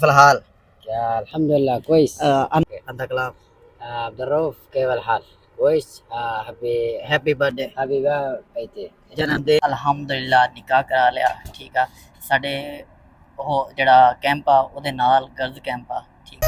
كيف الحال؟ الحمد لله كويس. أنت كلام. عبد الرؤوف كيف الحال؟ كويس. Happy birthday happy birthday. ਜਨਮ ਦਿਨ ਅਲਹਮਦੁਲਿਲਾ ਨਿਕਾਹ ਕਰਾ ਲਿਆ। ਠੀਕ ਆ, ਸਾਡੇ ਉਹ ਜਿਹੜਾ ਕੈਂਪ ਆ ਉਹਦੇ ਨਾਲ ਗਰਲਜ਼ ਕੈਂਪ ਆ। ਠੀਕ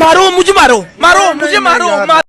मारो मुझे, मारो मारो मुझे, मारो मारो।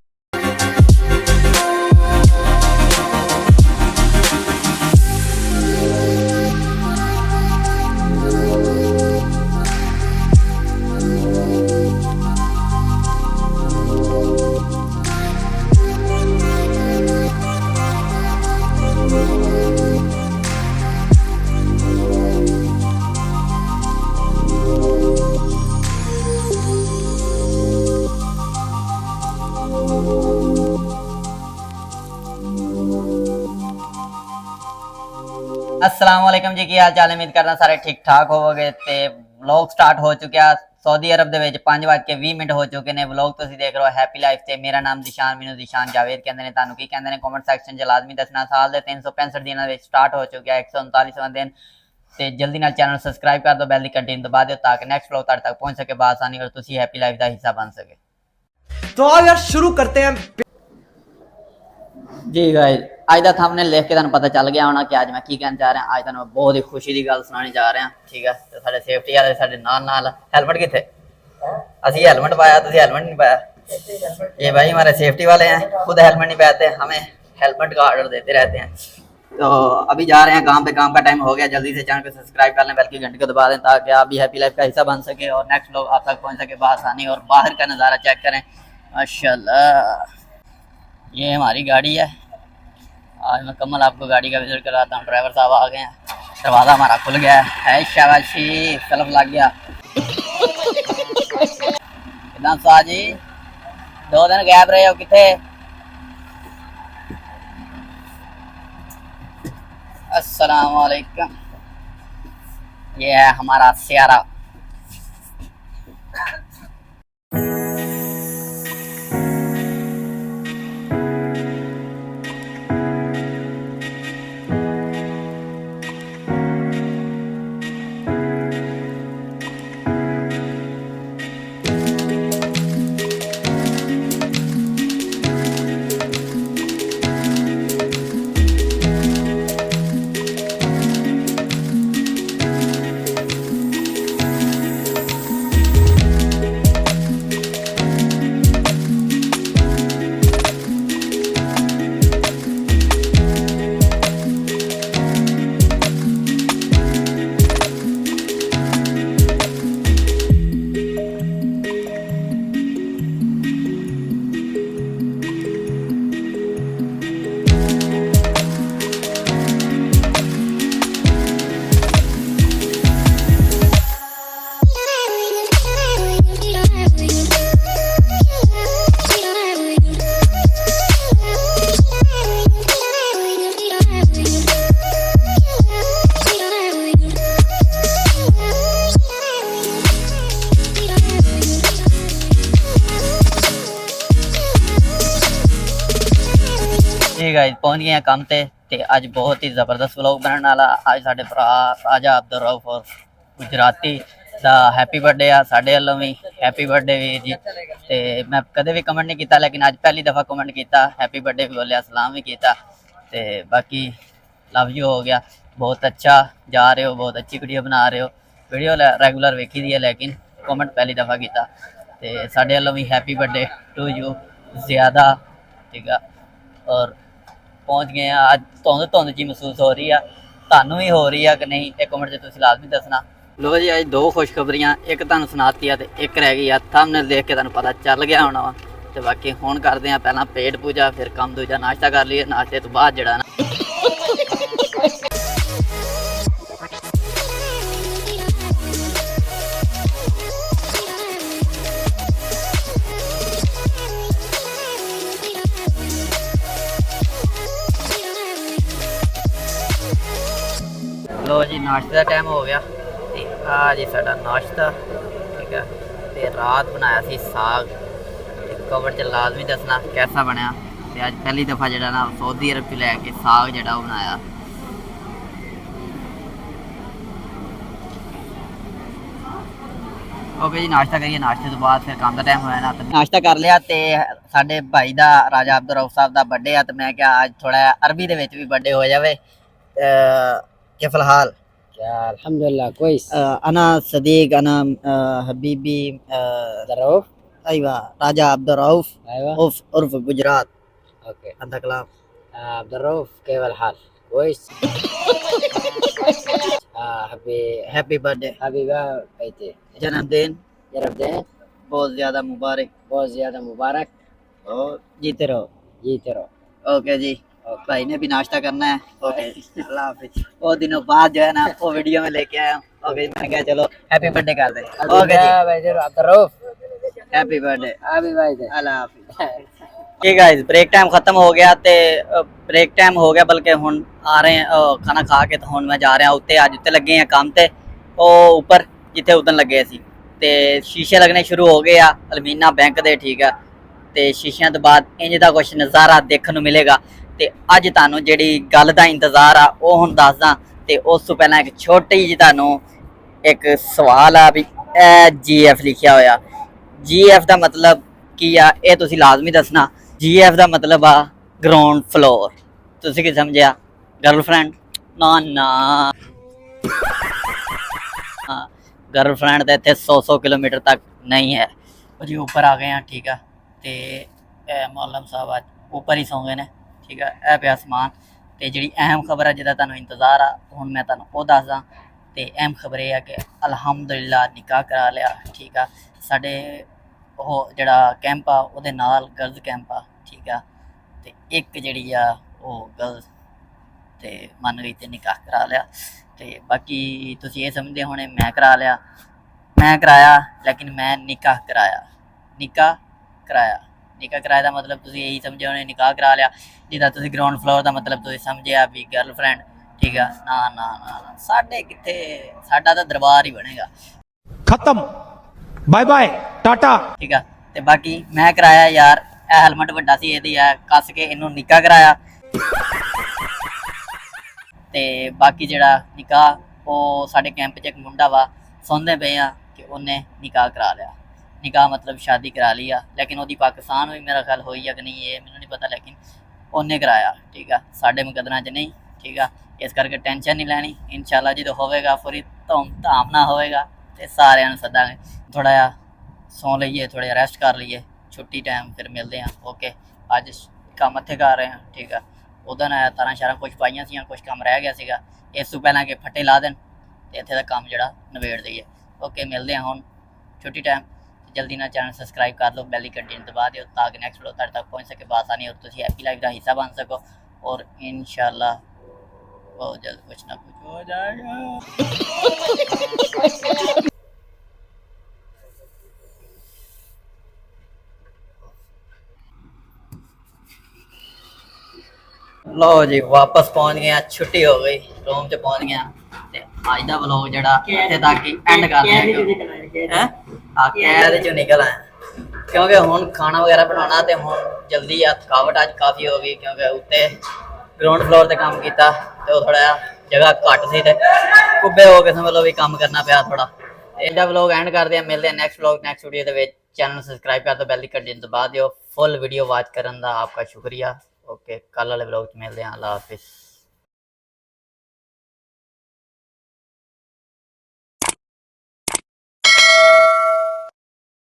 अस्सलाम वालेकुम जी, की हाल चाल? उम्मीद करना सारे ठीक ठाक होवोगे। ते व्लॉग स्टार्ट हो चुका। सऊदी अरब दे विच 5:20 हो चुके ने। व्लॉग तुसीं देख रहे हो हैप्पी लाइफ ते मेरा नाम दिशान, मैनू दिशान जावेद कहंदे ने। तुहानू की कहंदे ने कमेंट सैक्शन च लाजमी दसना। साल दे 365 दिनां विच स्टार्ट हो चुका 139वां दिन। ते जल्दी नाल चैनल सबसक्राइब कर दो, बैल दी घंटी दबा दिओ ताकि नेक्स्ट व्लॉग तुहाडे तक पहुंच सके बआसानी और तुसीं हैप्पी लाइफ दा हिस्सा बन सके। तो आओ यार शुरू करते हैं। जी गाइस, आज का थंबनेल देख के पता चल गया होना कि आज मैं की कहना चाह रहा। आज तुहानू बहुत ही खुशी की गल सुनाने जा रहा। ठीक है, तो साडे सेफ्टी वाले साडे नाल हेलमेट किथे? असी हेलमेट पाया, तुसी हेलमेट नहीं पाया। ये भाई हमारे सेफ्टी वाले हैं, खुद हेलमेट नहीं पहनते, हमें हेलमेट का ऑर्डर देते रहते हैं। तो अभी जा रहे हैं काम पे, काम का टाइम हो गया। जल्दी से चैनल को सब्सक्राइब कर लें, बेल की घंटी को दबा दें ताकि आप भी हैप्पी लाइफ का हिस्सा बन सके और नेक्स्ट लोग आप तक पहुंच सके बआसानी। और बाहर का नज़ारा चेक करें, माशाल्लाह। ये हमारी गाड़ी है। आज मुकम्मल आपको गाड़ी का विजिट कराता हूँ। ड्राइवर साहब आ गए हैं, दरवाज़ा हमारा खुल गया है। शाबाशी, सलफ लग गया। कितना सा जी 2 दिन गैप रहे हो किथे? अस्सलाम वालेकुम। ये है हमारा सियारा। ठीक है पहुंच गए हैं काम ते आज बहुत ही ज़बरदस्त व्लॉग बनने वाला। आज साडे भरा राजा अब्दुल रऊफ और गुजराती दा हैप्पी बर्थडे आ साडे वालों भी हैप्पी बर्थडे वीर जी। ते मैं कदे भी कमेंट नहीं किया लेकिन आज पहली दफ़ा कमेंट किया, हैप्पी बर्थडे भी बोलिया, सलाम भी किया। ते बाकी लव यू हो गया। बहुत अच्छा जा रहे हो, बहुत अच्छी वीडियो बना रहे हो। वीडियो रेगुलर वेखी दी है लेकिन कमेंट पहली दफ़ा किया। ते साडे वालों भी हैप्पी बर्थडे टू यू ज़्यादा, ठीक है। और पहुंच गए हैं आज धुंध धुंध जी महसूस हो रही है, ਤੁਹਾਨੂੰ भी हो रही है कि नहीं एक कमेंट 'ਚ ਤੁਸੀਂ ਲਾਜ਼ਮੀ ਦੱਸਣਾ। ਲੋ ਜੀ ਅੱਜ ਦੋ ਖੁਸ਼ਖਬਰੀਆਂ, ਇੱਕ ਤੁਹਾਨੂੰ ਸੁਣਾਤੀ ਆ ਤੇ ਇੱਕ ਰਹਿ ਗਈ ਆ। ਥੰਬਨੇਲ ਦੇਖ ਕੇ ਤੁਹਾਨੂੰ ਪਤਾ ਚੱਲ ਗਿਆ ਹੋਣਾ ਵਾ। ਤੇ ਬਾਕੀ ਹੁਣ ਕਰਦੇ ਆ ਪਹਿਲਾਂ ਪੇਟ ਪੂਜਾ, ਫਿਰ ਕੰਮ ਦੂਜਾ ਨਾਸ਼ਤਾ ਕਰ ਲਈਏ। ਨਾਸ਼ਤੇ ਤੋਂ ਬਾਅਦ ਜਿਹੜਾ ਨਾ लो जी नाश्ते का टाइम हो गया। ते आ जी साडा नाश्ता, ठीक है। ते रात बनाया सी साग, कवर च लाजमी दसना कैसा बनया। ते अज पहली दफ़ा जड़ा ना सऊदी अरब च लैके साग जड़ा बनाया। ओके जी नाश्ता करिए, नाश्ते तो बाद फिर काम का टाइम होया ना। नाश्ता कर लिया ते साडे भाई दा राजा अब्दुल रऊफ साहब दा बर्थडे आ। ते मैं क्या आज थोड़ा अरबी दे विच भी बर्थडे हो जावे। के फिलहाल क्या अल्हम्दुलिल्लाह कोइस। अना सदीक अना हबीबी रऊफ अयवा राजा अब्दुल रऊफ ايوه उर्फ गुजरात। اوكي अंत कलाम عبد الرؤوف كيف الحال كويس हैप्पी बर्थडे, حبيبي بيتي जन्मदिन جرب ده बहुत ज्यादा मुबारक बहुत ज्यादा मुबारक और जीते रहो। जीते रहो। ओके जी भाई ने भी नाश्ता करना है। ओके अल्लाह हाफिज। बहुत दिनों बाद जो है ना वो वीडियो में लेके आया हूँ। ओके मैं क्या चलो हैप्पी बर्थडे कर दे। ओके जी عبد الرؤوف हैप्पी बर्थडे حبيبي بيتي अल्लाह हाफिज। ठीक है ब्रेक टाइम खत्म हो गया ते ब्रेक टाइम हो गया बल्कि हुन आ रहे हैं खाना खा के। तो हुन मैं जा रहा उत्ते, अज उत्ते लगे हैं काम ते ओ ऊपर जिथे उदन लगे सी। ते शीशे लगने शुरू हो गए आ अलमीना बैंक दे, ठीक है। ते शीशियां तो बाद इंज दा कुछ नज़ारा देखने को मिलेगा। ते अज तुहानू जिहड़ी गल दा इंतज़ार आ वो हुण दसदा। ते उस तो पहला एक छोटी जी तुहानू एक सवाल आ भी GF लिखिया होया। GF दा मतलब की आ ये तुसीं लाजमी दसना। GF दा मतलब आ ग्राउंड फ्लोर। तुसीं की समझिया? गर्लफ्रेंड? ना ना गर्लफ्रेंड तो इतने 100 किलोमीटर तक नहीं है। जी ऊपर आ गए हैं, ठीक है। तो मौलम साहब आज ऊपर ही सौ गए ने, ठीक है। यह पे आसमान तो जी अहम खबर है जिसका तुहानू इंतज़ार आ हुण मैं तुहानू वो दसदा। तो अहम खबर यह है कि अलहमदुलिल्लाह निकाह करा लिया, ठीक है। साडे वो जड़ा कैंप आ उहदे नाल गर्ल्स कैंप आ, ठीक है। तो एक जिहड़ी आ वो गर्ल्स ते मन गई ते निकाह करा लिया। तो बाकी तुसीं ये समझदे होणे मैं करा लिया, मैं कराया लेकिन मैं निकाह कराया। निकाह कराया, निकाह कराए का मतलब तुसीं यही समझे होणे निकाह करा लिया। जिदा तुसीं ग्राउंड फ्लोर का मतलब तुसीं समझिया भी गर्लफ्रेंड, ਠੀਕ ਆ ਨਾ ਨਾ ਨਾ ਨਾ, ਸਾਡੇ ਕਿੱਥੇ, ਸਾਡਾ ਤਾਂ ਦਰਬਾਰ ਹੀ ਬਣੇਗਾ खत्म बाय बाय टाटा ਠੀਕ ਆ। ਤੇ ਬਾਕੀ ਮੈਂ ਕਰਾਇਆ ਯਾਰ, ਇਹ ਹੈਲਮਟ ਵੱਡਾ ਸੀ ਇਹਦੀ ਆ ਕੱਸ ਕੇ ਇਹਨੂੰ ਨਿੱਕਾ ਕਰਾਇਆ। ਤੇ ਬਾਕੀ ਜਿਹੜਾ ਨਿਕਾਹ ਉਹ ਸਾਡੇ ਕੈਂਪ 'ਚ ਇੱਕ ਮੁੰਡਾ ਵਾ, ਸੁਣਦੇ ਪਏ ਆ ਕਿ ਉਹਨੇ ਨਿਕਾਹ ਕਰਾ ਲਿਆ। ਨਿਕਾਹ ਮਤਲਬ ਸ਼ਾਦੀ ਕਰਾ ਲਈ ਆ, ਲੇਕਿਨ ਉਹਦੀ ਪਾਕਿਸਤਾਨ ਹੋਈ ਮੇਰਾ ਖਿਆਲ ਹੋਈ ਜਾਂ ਕਿ ਨਹੀਂ ਇਹ ਮੈਨੂੰ ਨਹੀਂ ਪਤਾ, ਲੇਕਿਨ ਉਹਨੇ ਕਰਾਇਆ। ਠੀਕ ਆ, ਸਾਡੇ ਮੁਕੱਦਰਾਂ 'ਚ ਨਹੀਂ। ਠੀਕ ਆ, ਇਸ ਕਰਕੇ ਟੈਨਸ਼ਨ ਨਹੀਂ ਲੈਣੀ। ਇਨਸ਼ਾਅੱਲਾ ਜਦੋਂ ਹੋਵੇਗਾ ਪੂਰੀ ਧੂਮ-ਧਾਮ ਨਾਲ ਹੋਵੇਗਾ ਤੇ ਸਾਰਿਆਂ ਨੂੰ ਸੱਦਾਂਗੇ। ਥੋੜਾ ਜਿਹਾ ਸੌਂ ਲਈਏ, ਥੋੜਾ ਜਿਹਾ ਰੈਸਟ ਕਰ ਲਈਏ, ਛੁੱਟੀ ਟਾਈਮ ਫਿਰ ਮਿਲਦੇ ਹਾਂ। ਓਕੇ, ਅੱਜ ਕੰਮ ਇੱਥੇ ਕਰ ਰਹੇ ਹਾਂ। ਠੀਕ ਆ, ਉਹਦਾ ਨਾ ਤਾਰਾਂ ਸ਼ਾਰਾਂ ਕੁਝ ਪਾਈਆਂ ਸੀਆਂ, ਕੁਝ ਕੰਮ ਰਹਿ ਗਿਆ ਸੀਗਾ, ਇਸ ਤੋਂ ਪਹਿਲਾਂ ਕਿ ਫੱਟੇ ਲਾ ਦੇਣ ਤੇ ਇੱਥੇ ਦਾ ਕੰਮ ਜਿਹੜਾ ਨਿਬੇੜ ਦਈਏ। ਓਕੇ, ਮਿਲਦੇ ਹਾਂ ਹੁਣ ਛੁੱਟੀ ਟਾਈਮ। जल्दी ना चैनल सब्सक्राइब कर लो, बेल घंटी दबा दो ताकि नेक्स्ट वीडियो तक पहुंच सके, बासानी और तुम हैप्पी लाइफ का हिस्सा बन सको। और इंशाल्लाह बहुत जल्द कुछ ना कुछ हो जाएगा। लो जी, वापस पहुंच गए, छुट्टी हो गई, रूम च पहुंच गया। आज का व्लॉग जड़ा इत्थे तक ही एंड कर हैं। कैद चो निकल आए क्योंकि हुण खाना वगैरह बनाना ते हुण जल्दी आ, थकावट अज काफ़ी हो गई क्योंकि उत्ते ग्राउंड फ्लोर ते काम कीता ते थोड़ा जगह घट सी ते कुब्बे हो के समझ लो भी काम करना पिया थोड़ा। इहदा व्लॉग एंड करते हैं, मिलते हैं नेक्स्ट व्लॉग नेक्स्ट वीडियो दे विच। चैनल सब्सक्राइब कर दो, बेल घंटी दबा दियो। फुल वीडियो वॉच करन दा आपका शुक्रिया। ओके, कल वाले व्लॉग च मिलते हैं। अल्लाह हाफिज़।